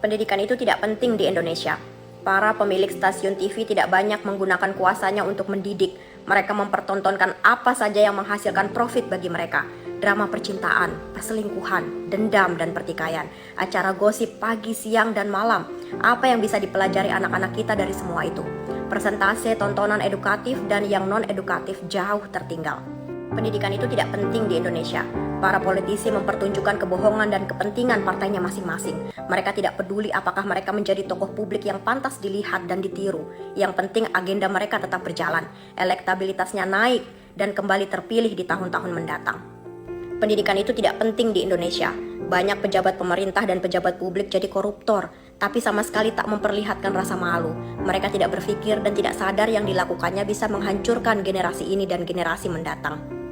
Pendidikan itu tidak penting di Indonesia. Para pemilik stasiun TV tidak banyak menggunakan kuasanya untuk mendidik. Mereka mempertontonkan apa saja yang menghasilkan profit bagi mereka. Drama percintaan, perselingkuhan, dendam dan pertikaian, acara gosip pagi, siang, dan malam. Apa yang bisa dipelajari anak-anak kita dari semua itu? Persentase tontonan edukatif dan yang non-edukatif jauh tertinggal. Pendidikan itu tidak penting di Indonesia. Para politisi mempertunjukkan kebohongan dan kepentingan partainya masing-masing. Mereka tidak peduli apakah mereka menjadi tokoh publik yang pantas dilihat dan ditiru. Yang penting agenda mereka tetap berjalan, elektabilitasnya naik, dan kembali terpilih di tahun-tahun mendatang. Pendidikan itu tidak penting di Indonesia. Banyak pejabat pemerintah dan pejabat publik jadi koruptor, tapi sama sekali tak memperlihatkan rasa malu. Mereka tidak berpikir dan tidak sadar yang dilakukannya bisa menghancurkan generasi ini dan generasi mendatang.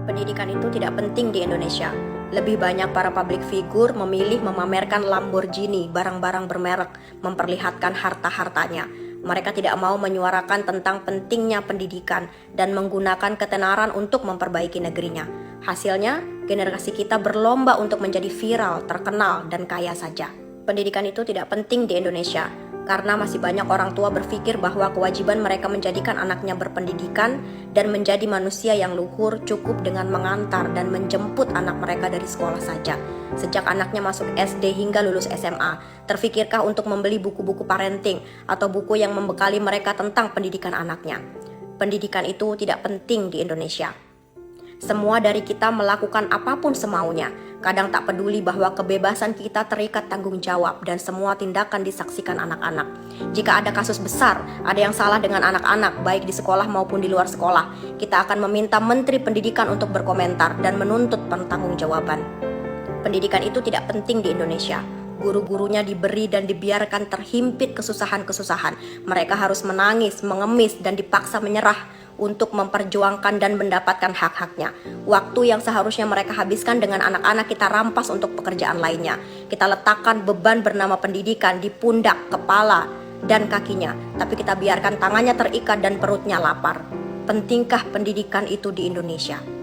Pendidikan itu tidak penting di Indonesia. Lebih banyak para public figure memilih memamerkan Lamborghini, barang-barang bermerek, memperlihatkan harta-hartanya. Mereka tidak mau menyuarakan tentang pentingnya pendidikan dan menggunakan ketenaran untuk memperbaiki negerinya. Hasilnya, generasi kita berlomba untuk menjadi viral, terkenal, dan kaya saja. Pendidikan itu tidak penting di Indonesia, karena masih banyak orang tua berpikir bahwa kewajiban mereka menjadikan anaknya berpendidikan dan menjadi manusia yang luhur cukup dengan mengantar dan menjemput anak mereka dari sekolah saja. Sejak anaknya masuk SD hingga lulus SMA, terfikirkah untuk membeli buku-buku parenting atau buku yang membekali mereka tentang pendidikan anaknya? Pendidikan itu tidak penting di Indonesia. Semua dari kita melakukan apapun semaunya. Kadang tak peduli bahwa kebebasan kita terikat tanggung jawab dan semua tindakan disaksikan anak-anak. Jika ada kasus besar, ada yang salah dengan anak-anak, baik di sekolah maupun di luar sekolah, kita akan meminta Menteri Pendidikan untuk berkomentar dan menuntut pertanggungjawaban. Pendidikan itu tidak penting di Indonesia. Guru-gurunya diberi dan dibiarkan terhimpit kesusahan-kesusahan. Mereka harus menangis, mengemis, dan dipaksa menyerah untuk memperjuangkan dan mendapatkan hak-haknya. Waktu yang seharusnya mereka habiskan dengan anak-anak kita rampas untuk pekerjaan lainnya. Kita letakkan beban bernama pendidikan di pundak, kepala, dan kakinya. Tapi kita biarkan tangannya terikat dan perutnya lapar. Pentingkah pendidikan itu di Indonesia?